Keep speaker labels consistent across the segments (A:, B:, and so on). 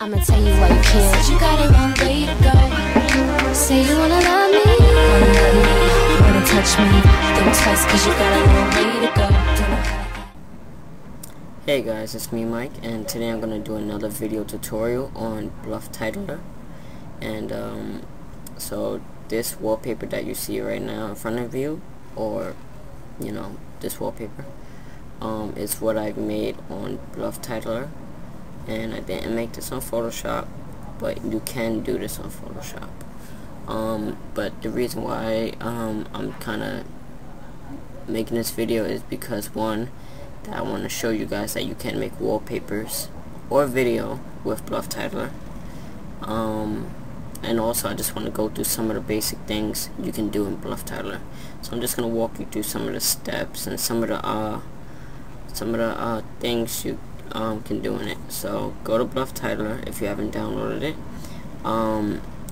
A: I'ma tell you why you can't.
B: Said you got a long way to go. Say you wanna love me,
A: Wanna touch me?
B: think twice cause you got a long way to go.
C: Hey guys, it's me Mike, and today I'm gonna do another video tutorial on bluff titler. And so this wallpaper that you see right now in front of you, or you know, this wallpaper, is what I've made on bluff titler. And I didn't make this on Photoshop, but you can do this on Photoshop. But the reason why I'm kinda making this video is because, one, that I want to show you guys that you can make wallpapers or video with bluff titler. And also I just want to go through some of the basic things you can do in bluff titler. So I'm just gonna walk you through some of the steps and some of the things you can do in it. So go to bluff titler if you haven't downloaded it.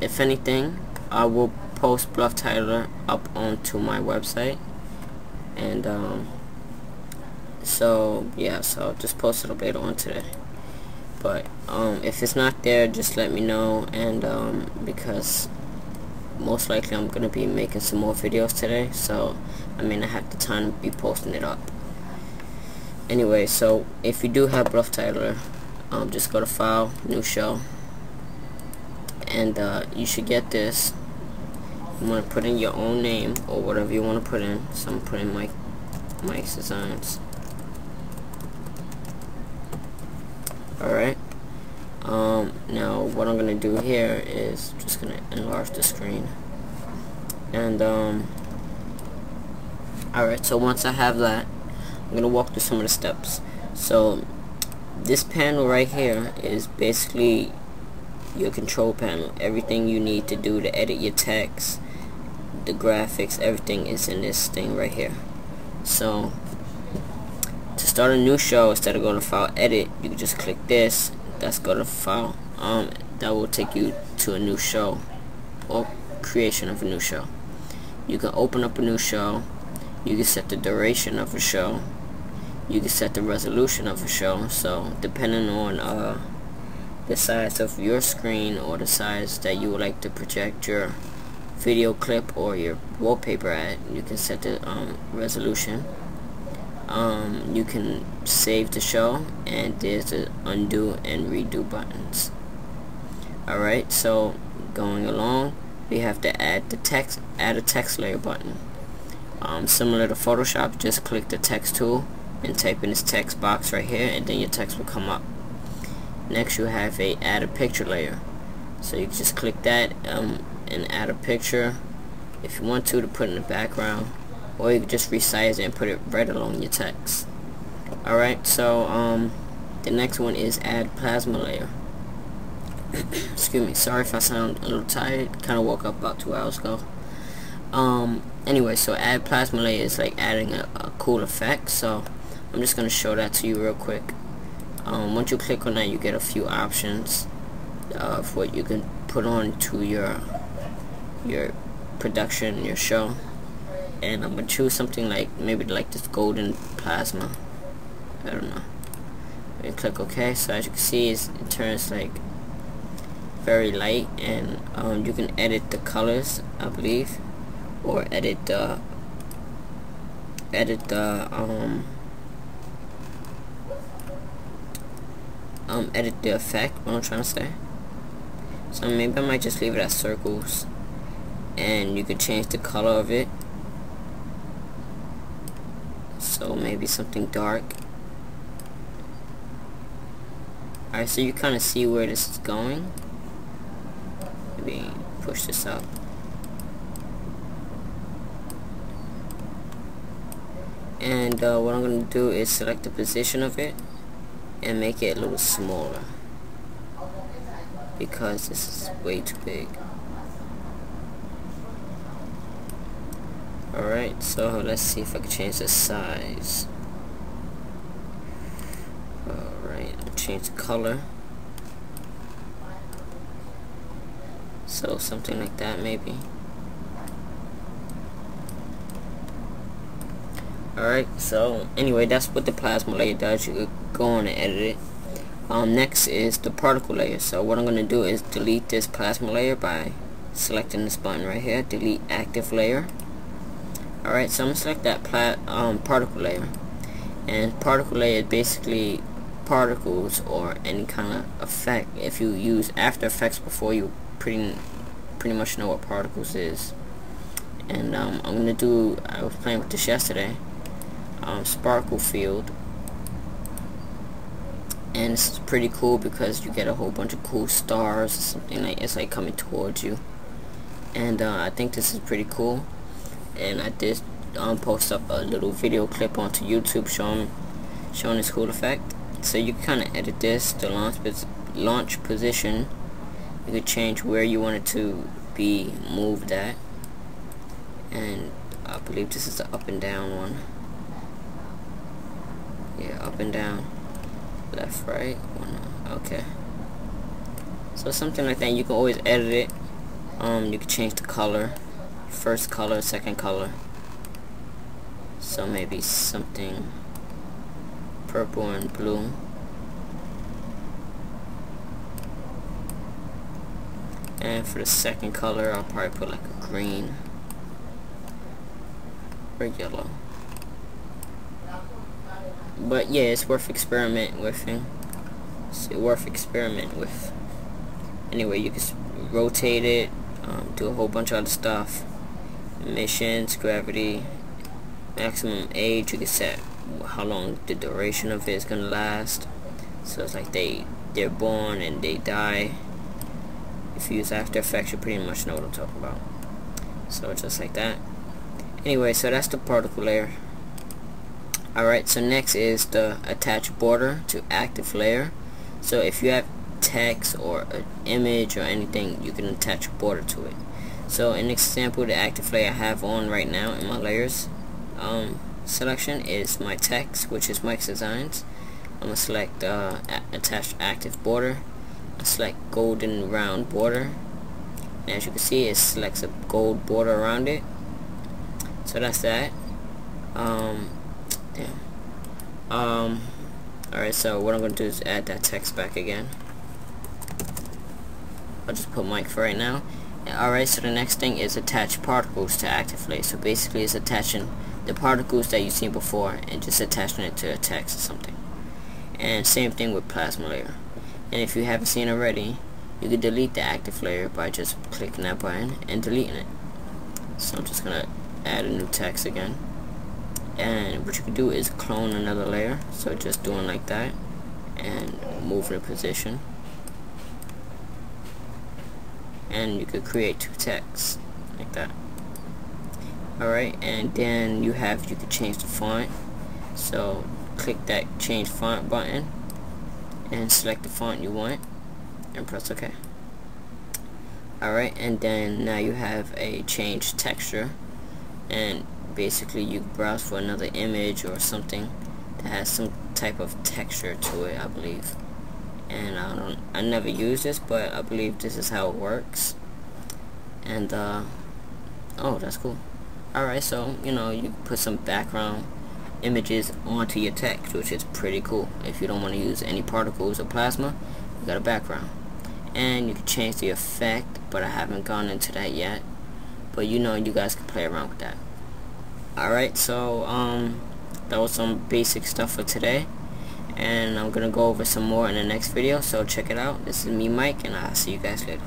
C: If anything, I will post bluff titler up onto my website, and so yeah, so I'll just post it up later on today. But if it's not there, just let me know, and because most likely I'm gonna be making some more videos today, so I may not have the time to be posting it up. Anyway, so if you do have bluff titler, just go to File, New Show, and you should get this. You want to put in your own name or whatever you want to put in. So I'm putting Mike's Designs. Alright. Now what I'm gonna do here is just gonna enlarge the screen. And alright, so once I have that, I'm gonna walk through some of the steps. So this panel right here is basically your control panel. Everything you need to do to edit your text, the graphics, everything is in this thing right here. So to start a new show, instead of going to File, Edit, you can just click this. That's go to File. That will take you to a new show or creation of a new show. You can open up a new show. You can set the duration of a show. You can set the resolution of a show. So depending on the size of your screen or the size that you would like to project your video clip or your wallpaper at, you can set the resolution. You can save the show, and there's the undo and redo buttons. Alright, so going along, we have to add a text layer button. Similar to Photoshop, just click the text tool and type in this text box right here, and then your text will come up. Next you have add a picture layer. So you can just click that and add a picture if you want to put in the background, or you can just resize it and put it right along your text. Alright, so the next one is add plasma layer. Excuse me, sorry if I sound a little tired, kinda woke up about 2 hours ago. Anyway, so add plasma layer is like adding a cool effect, so I'm just gonna show that to you real quick. Once you click on that, you get a few options of what you can put on to your production, your show. And I'm gonna choose something like maybe like this golden plasma. I don't know. And click OK. So as you can see, it turns like very light, and you can edit the colors, I believe, or edit the edit the effect, what I'm trying to say. So maybe I might just leave it as circles, and you could change the color of it. So maybe something dark. Alright, so you kind of see where this is going. Maybe push this up. And what I'm going to do is select the position of it and make it a little smaller, because this is way too big. Alright, so let's see if I can change the size. Alright, change the color. So something like that maybe. Alright, so anyway, that's what the plasma layer does. You could go on and edit it. Next is the particle layer. So what I'm going to do is delete this plasma layer by selecting this button right here, delete active layer. Alright, so I'm going to select that particle layer. And particle layer is basically particles or any kind of effect. If you use After Effects before, you pretty much know what particles is. And I'm going to do, I was playing with this yesterday, sparkle field. And this is pretty cool because you get a whole bunch of cool stars or something, like it's like coming towards you. And I think this is pretty cool. And I did post up a little video clip onto YouTube showing this cool effect. So you can kind of edit this, the launch position. You could change where you want it to be moved at. And I believe this is the up and down one. Yeah, up and down. Left, right, one, okay. So something like that. You can always edit it. You can change the color, first color, second color. So maybe something purple and blue. And for the second color, I'll probably put like a green or yellow. But yeah, it's worth experimenting with. Anyway, you can rotate it, do a whole bunch of other stuff. Emissions, gravity, maximum age. You can set how long the duration of it is gonna last. So it's like they're born and they die. If you use After Effects, you pretty much know what I'm talking about. So just like that. Anyway, so that's the particle layer. Alright, so next is the attach border to active layer. So if you have text or an image or anything, you can attach a border to it. So an example, the active layer I have on right now in my layers selection is my text, which is Mike's Designs. I'm going to select attach active border. I select golden round border. And as you can see, it selects a gold border around it. So that's that. Alright, so what I'm going to do is add that text back again. I'll just put Mike for right now. Alright, so the next thing is attach particles to active layer. So basically it's attaching the particles that you've seen before and just attaching it to a text or something. And same thing with plasma layer. And if you haven't seen already, you can delete the active layer by just clicking that button and deleting it. So I'm just going to add a new text again. And what you can do is clone another layer. So just doing like that and move the position. And you could create two texts like that. Alright, and then you could change the font. So click that change font button and select the font you want and press OK. Alright, and then now you have a change texture, and basically you browse for another image or something that has some type of texture to it, I believe. And I never use this, but I believe this is how it works. And oh, that's cool. Alright, so you put some background images onto your text, which is pretty cool. If you don't want to use any particles or plasma, you got a background. And you can change the effect, but I haven't gone into that yet. But you guys can play around with that. Alright, so that was some basic stuff for today, and I'm gonna go over some more in the next video, so check it out. This is me, Mike, and I'll see you guys later.